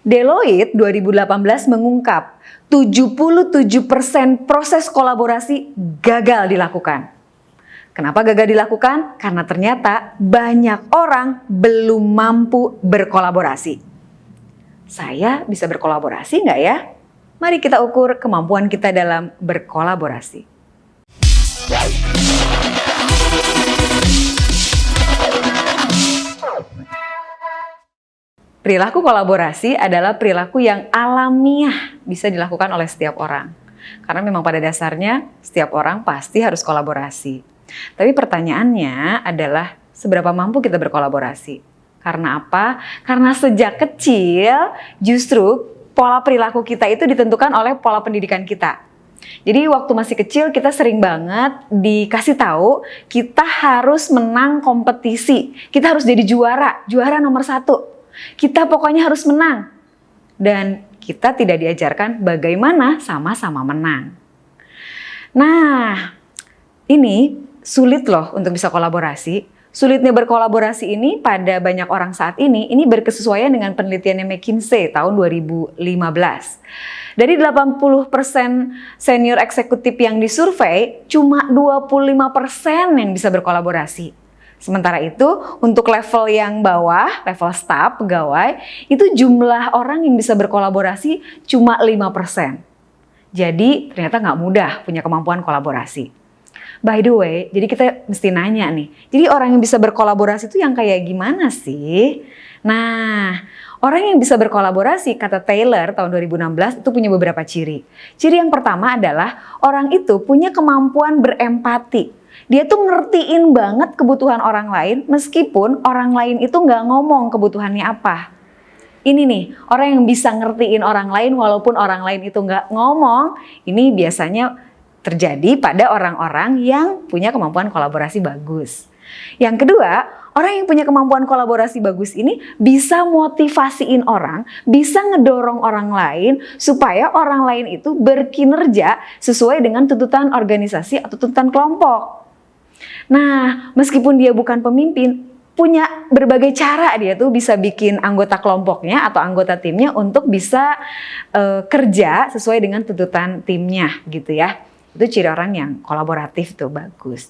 Deloitte 2018 mengungkap 77% proses kolaborasi gagal dilakukan. Kenapa gagal dilakukan? Karena ternyata banyak orang belum mampu berkolaborasi. Saya bisa berkolaborasi nggak ya? Mari kita ukur kemampuan kita dalam berkolaborasi. Perilaku kolaborasi adalah perilaku yang alamiah bisa dilakukan oleh setiap orang. Karena memang pada dasarnya setiap orang pasti harus kolaborasi. Tapi pertanyaannya adalah seberapa mampu kita berkolaborasi? Karena apa? Karena sejak kecil justru pola perilaku kita itu ditentukan oleh pola pendidikan kita. Jadi waktu masih kecil kita sering banget dikasih tahu kita harus menang kompetisi. Kita harus jadi juara nomor 1. Kita pokoknya harus menang. Dan kita tidak diajarkan bagaimana sama-sama menang. Nah, ini sulit loh untuk bisa kolaborasi. Sulitnya berkolaborasi ini pada banyak orang saat ini berkesesuaian dengan penelitiannya McKinsey tahun 2015. Dari 80% senior eksekutif yang disurvei, cuma 25% yang bisa berkolaborasi. Sementara itu, untuk level yang bawah, level staff, pegawai, itu jumlah orang yang bisa berkolaborasi cuma 5%. Jadi, ternyata nggak mudah punya kemampuan kolaborasi. By the way, jadi kita mesti nanya nih, jadi orang yang bisa berkolaborasi itu yang kayak gimana sih? Nah, orang yang bisa berkolaborasi, kata Taylor tahun 2016, itu punya beberapa ciri. Ciri yang pertama adalah orang itu punya kemampuan berempati. Dia tuh ngertiin banget kebutuhan orang lain meskipun orang lain itu nggak ngomong kebutuhannya apa. Ini nih, orang yang bisa ngertiin orang lain walaupun orang lain itu nggak ngomong, ini biasanya terjadi pada orang-orang yang punya kemampuan kolaborasi bagus. Yang kedua, orang yang punya kemampuan kolaborasi bagus ini bisa motivasiin orang, bisa ngedorong orang lain supaya orang lain itu berkinerja sesuai dengan tuntutan organisasi atau tuntutan kelompok. Nah, meskipun dia bukan pemimpin, punya berbagai cara dia tuh bisa bikin anggota kelompoknya atau anggota timnya untuk bisa kerja sesuai dengan tuntutan timnya gitu ya. Itu ciri orang yang kolaboratif tuh bagus.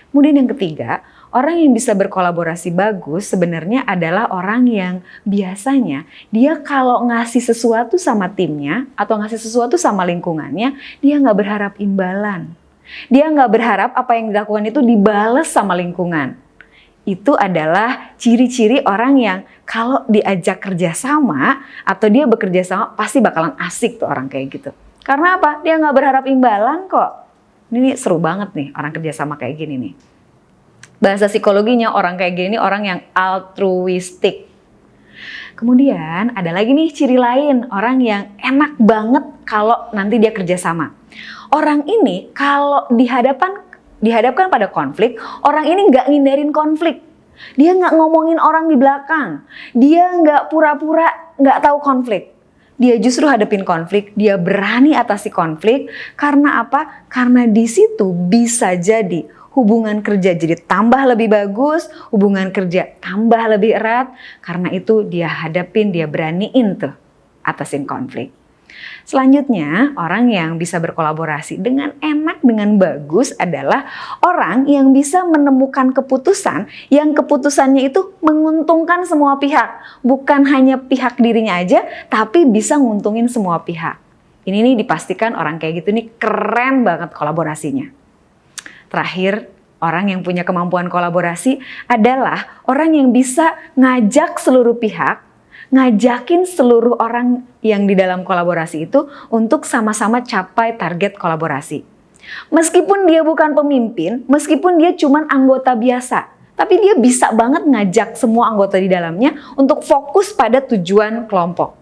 Kemudian yang ketiga, orang yang bisa berkolaborasi bagus sebenarnya adalah orang yang biasanya dia kalau ngasih sesuatu sama timnya atau ngasih sesuatu sama lingkungannya, dia nggak berharap imbalan. Dia nggak berharap apa yang dilakukan itu dibalas sama lingkungan. Itu adalah ciri-ciri orang yang kalau diajak kerjasama atau dia bekerja sama pasti bakalan asik tuh orang kayak gitu. Karena apa? Dia nggak berharap imbalan kok. Ini seru banget nih orang kerjasama kayak gini nih. Bahasa psikologinya orang kayak gini orang yang altruistik. Kemudian ada lagi nih ciri lain orang yang enak banget kalau nanti dia kerjasama. Orang ini kalau dihadapkan pada konflik, orang ini nggak ngindarin konflik. Dia nggak ngomongin orang di belakang. Dia nggak pura-pura nggak tahu konflik. Dia justru hadapin konflik, dia berani atasi konflik. Karena apa? Karena di situ bisa jadi hubungan kerja jadi tambah lebih bagus, hubungan kerja tambah lebih erat. Karena itu dia hadapin, dia beraniin tuh atasin konflik. Selanjutnya, orang yang bisa berkolaborasi dengan enak, dengan bagus adalah orang yang bisa menemukan keputusan yang keputusannya itu menguntungkan semua pihak. Bukan hanya pihak dirinya aja, tapi bisa nguntungin semua pihak. Ini nih dipastikan orang kayak gitu nih keren banget kolaborasinya. Terakhir, orang yang punya kemampuan kolaborasi adalah orang yang bisa ngajak seluruh pihak, ngajakin seluruh orang yang di dalam kolaborasi itu untuk sama-sama capai target kolaborasi. Meskipun dia bukan pemimpin, meskipun dia cuma anggota biasa, tapi dia bisa banget ngajak semua anggota di dalamnya untuk fokus pada tujuan kelompok.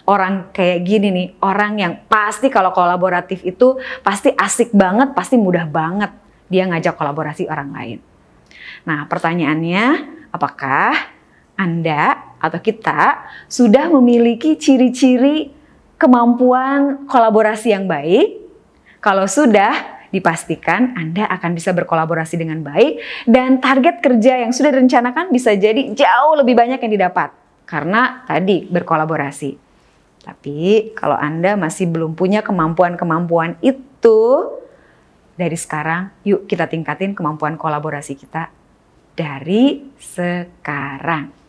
Orang kayak gini nih, orang yang pasti kalau kolaboratif itu pasti asik banget, pasti mudah banget dia ngajak kolaborasi orang lain. Nah, pertanyaannya, apakah Anda atau kita sudah memiliki ciri-ciri kemampuan kolaborasi yang baik? Kalau sudah, dipastikan Anda akan bisa berkolaborasi dengan baik dan target kerja yang sudah direncanakan bisa jadi jauh lebih banyak yang didapat karena tadi berkolaborasi. Tapi kalau Anda masih belum punya kemampuan-kemampuan itu, dari sekarang yuk kita tingkatin kemampuan kolaborasi kita dari sekarang.